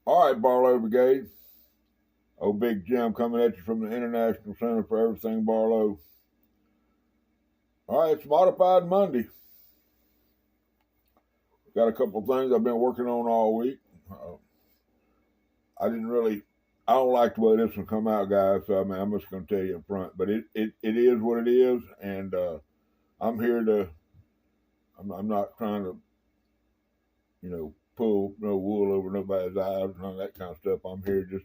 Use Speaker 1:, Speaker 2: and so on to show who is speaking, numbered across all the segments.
Speaker 1: All right, Barlow Brigade. Old Big Jim coming at you from the International Center for Everything Barlow. All right, it's Modified Monday. Got a couple things I've been working on all week. I don't like the way this one come out, guys. So I'm just going to tell you up front. But it is what it is, and I'm here to. I'm not trying to, pull no wool over nobody's eyes, none of that kind of stuff. I'm here just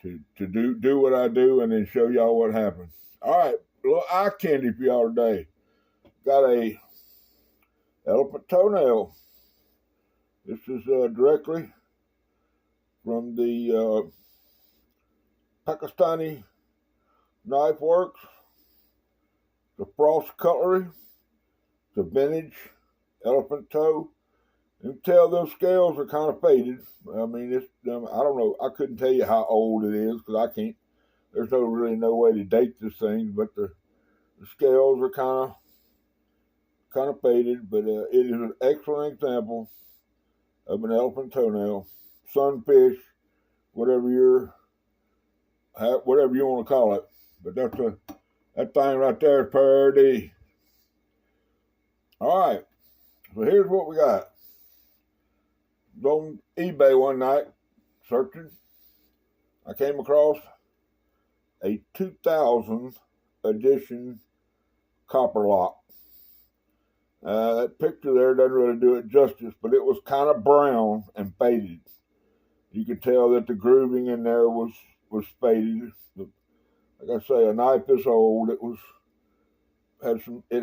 Speaker 1: to do what I do and then show y'all what happens. All right, a little eye candy for y'all today. Got a elephant toenail. This is directly from the Pakistani Knife Works, the Frost Cutlery, the vintage elephant toe. You can tell those scales are kind of faded. I mean, I don't know. I couldn't tell you how old it is because I can't. There's really no way to date this thing, but the scales are kind of faded. But it is an excellent example of an elephant toenail, sunfish, whatever you want to call it. But that thing right there is pretty. All right, so here's what we got. On eBay one night, searching, I came across a 2000 edition copper lock. That picture there doesn't really do it justice, but it was kind of brown and faded. You could tell that the grooving in there was faded. Like I say, a knife this old, it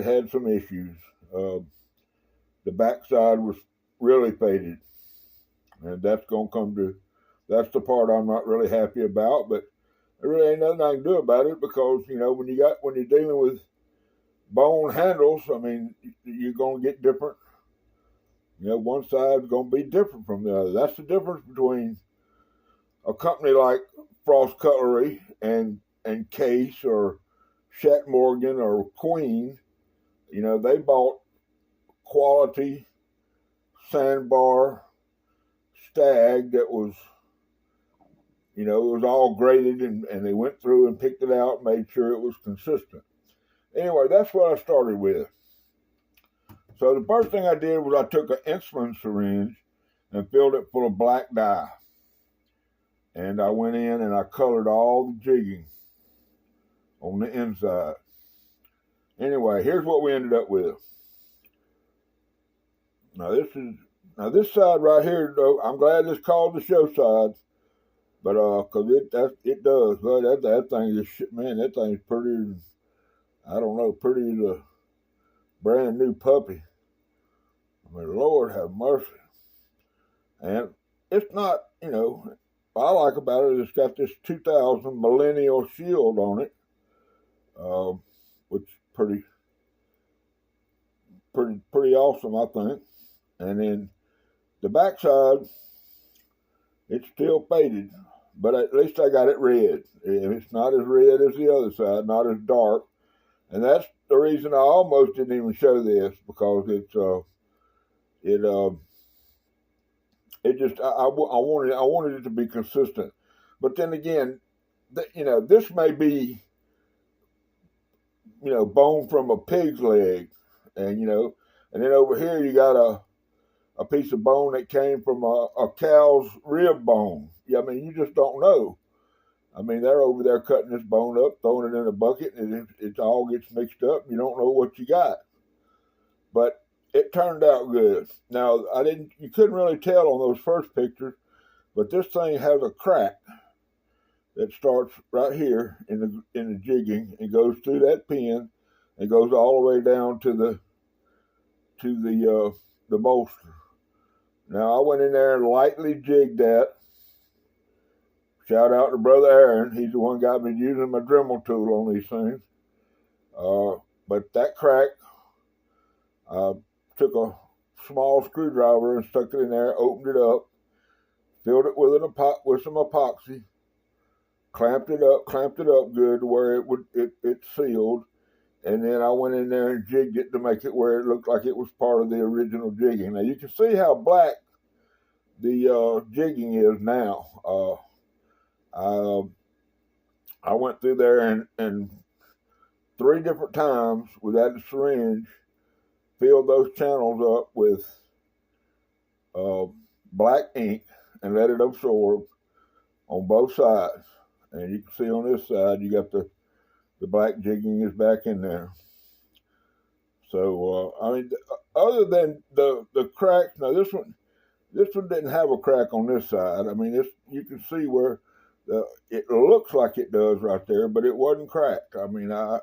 Speaker 1: had some issues. The backside was really faded. And that's the part I'm not really happy about, but there really ain't nothing I can do about it because, when you're dealing with bone handles, I mean, you're going to get different. One side's going to be different from the other. That's the difference between a company like Frost Cutlery and Case or Shat Morgan or Queen. They bought quality sandbar stag that was, it was all graded and they went through and picked it out, made sure it was consistent. Anyway, that's what I started with. So the first thing I did was I took an insulin syringe and filled it full of black dye. And I went in and I colored all the jigging on the inside. Anyway, here's what we ended up with. Now this side right here, though, I'm glad it's called the show side, but cause it does. Well, that thing is shit, man. That thing's pretty. I don't know, pretty as a brand new puppy. I mean, Lord have mercy. And it's not, what I like about it, it's got this 2000 Millennial Shield on it, which pretty awesome, I think. And then the backside, it's still faded, but at least I got it red. It's not as red as the other side, not as dark. And that's the reason I almost didn't even show this, because I wanted it to be consistent. But then again, this may be, bone from a pig's leg, and then over here you got a piece of bone that came from a cow's rib bone. I mean, you just don't know. I mean, they're over there cutting this bone up, throwing it in a bucket, and it all gets mixed up. You don't know what you got. But it turned out good. Now, you couldn't really tell on those first pictures, but this thing has a crack that starts right here in the jigging and goes through that pin and goes all the way down to the bolster. Now, I went in there and lightly jigged that. Shout out to Brother Aaron. He's the one got me using my Dremel tool on these things. But that crack, I took a small screwdriver and stuck it in there, opened it up, filled it with some epoxy, clamped it up good to where it sealed, and then I went in there and jigged it to make it where it looked like it was part of the original jigging. Now you can see how black the jigging is now. I went through there and 3 different times with that syringe, filled those channels up with uh, black ink and let it absorb on both sides. And you can see on this side, you got the black jigging is back in there. So, I mean, other than the cracks, now this one didn't have a crack on this side. I mean, you can see where it looks like it does right there, but it wasn't cracked. I mean, I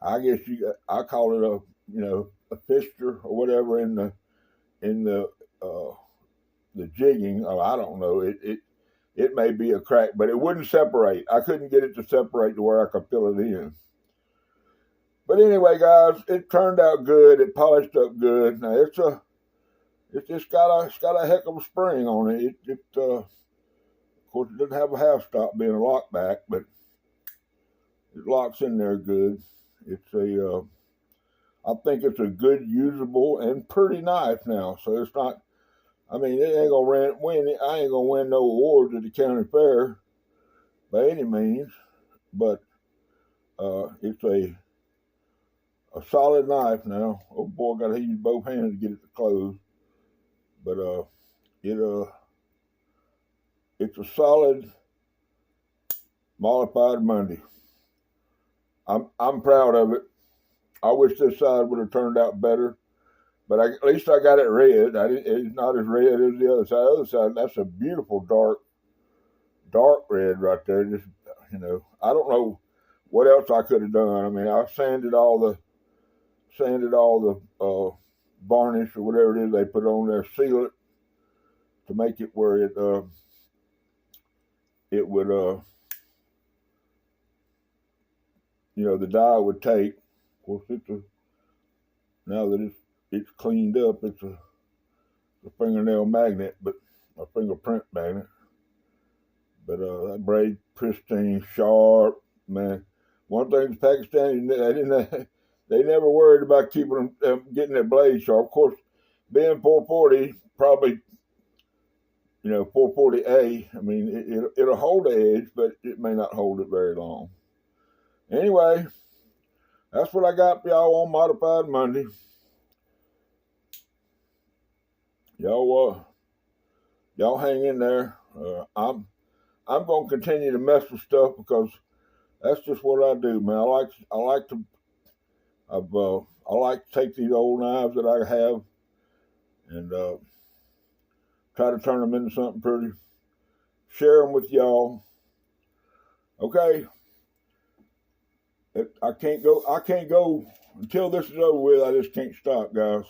Speaker 1: guess I call it a fixture or whatever in the jigging. Oh, I don't know. It may be a crack, but it wouldn't separate. I couldn't get it to separate to where I could fill it in. But anyway, guys, it turned out good. It polished up good. Now it's got a heck of a spring on it. Of course, it doesn't have a half stop being a lock back, but it locks in there good. I think it's a good, usable, and pretty knife now. So it's not. I mean, it ain't gonna win. I ain't gonna win no awards at the county fair by any means, but it's a solid knife now. Oh boy, gotta use both hands to get it to close. But it's a solid mollified Monday. I'm proud of it. I wish this side would have turned out better, but at least I got it red. It's not as red as the other side. The other side, that's a beautiful dark red right there. Just I don't know what else I could have done. I mean, I sanded all the varnish or whatever it is they put on there, seal it to make it where it would the dye would take. Of course, now that it's cleaned up, it's a fingernail magnet, but a fingerprint magnet. But that braid pristine, sharp, man. One thing the Pakistanis, they never worried about keeping them getting their blade sharp. Of course, being 440, probably 440A. I mean, it'll hold the edge, but it may not hold it very long. Anyway, that's what I got for y'all on Modified Monday. Y'all hang in there. I'm gonna continue to mess with stuff because that's just what I do, man. I like to take these old knives that I have and try to turn them into something pretty. Share them with y'all. Okay. I can't go until this is over with. I just can't stop, guys.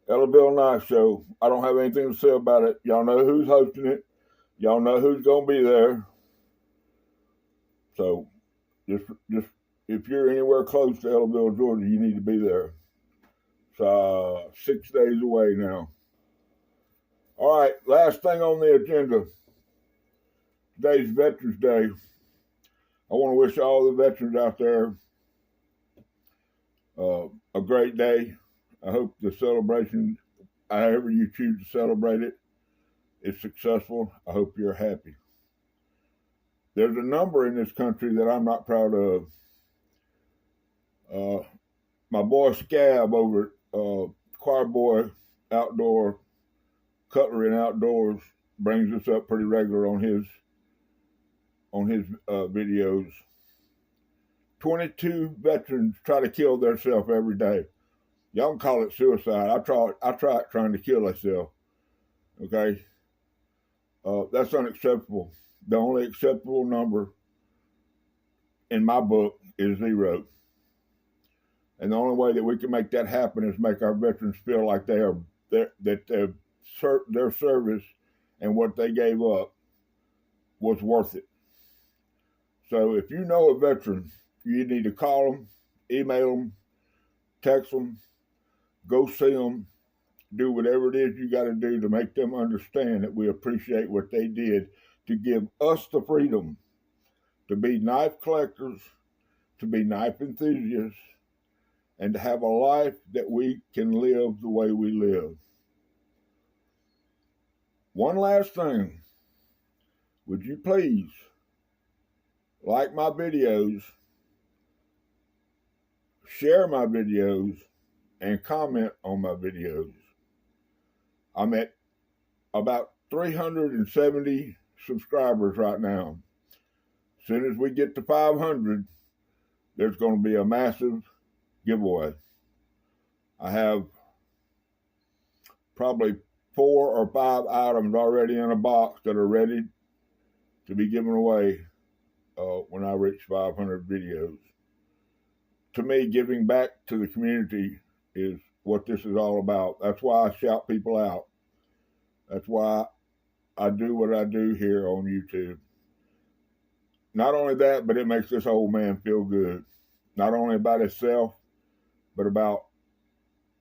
Speaker 1: Ella Bill Knife Show. I don't have anything to say about it. Y'all know who's hosting it. Y'all know who's gonna be there. So, just if you're anywhere close to Ellaville, Georgia, you need to be there. It's 6 days away now. All right, last thing on the agenda. Today's Veterans Day. I want to wish all the veterans out there a great day. I hope the celebration, however you choose to celebrate it, is successful. I hope you're happy. There's a number in this country that I'm not proud of. My boy Scab over at Choir Boy Outdoor Cutlery and Outdoors brings this up pretty regular on his videos. 22 veterans try to kill themselves every day. Y'all can call it suicide. I try trying to kill myself. Okay, that's unacceptable. The only acceptable number in my book is 0. And the only way that we can make that happen is make our veterans feel like that their service and what they gave up was worth it. So if you know a veteran, you need to call them, email them, text them, go see them, do whatever it is you got to do to make them understand that we appreciate what they did to give us the freedom to be knife collectors, to be knife enthusiasts, and to have a life that we can live the way we live. one last thing. Would you please like my videos, share my videos, and comment on my videos? I'm at about 370 subscribers right now. As soon as we get to 500, there's going to be a massive giveaway. I have probably 4 or 5 items already in a box that are ready to be given away when I reach 500 videos. To me, giving back to the community is what this is all about. That's why I shout people out. That's why I do what I do here on YouTube. Not only that, but it makes this old man feel good. Not only about himself, but about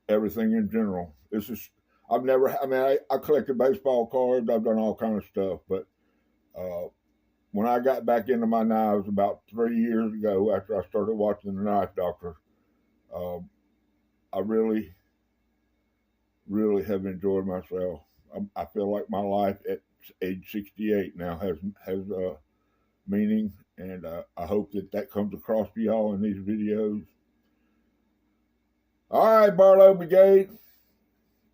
Speaker 1: everything in general. I collected baseball cards. I've done all kinds of stuff. But when I got back into my knives about 3 years ago, after I started watching The Knife Doctor, I really, really have enjoyed myself. I feel like my life at age 68 now has meaning, and I hope that comes across to y'all in these videos. All right, Barlow Brigade.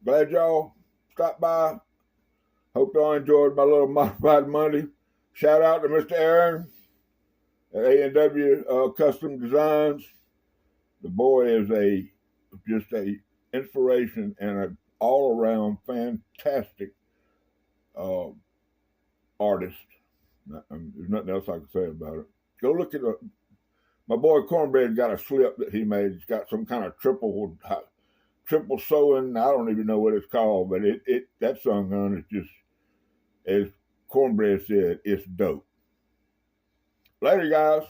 Speaker 1: Glad y'all stopped by. Hope y'all enjoyed my little Modified Monday. Shout out to Mr. Aaron at A&W Custom Designs. The boy is just a inspiration and an all-around fantastic artist. There's nothing else I can say about it. Go look at my boy Cornbread got a slip that he made. It's got some kind of triple sewing. I don't even know what it's called, but that sun gun is just, as Cornbread said, it's dope. Later, guys.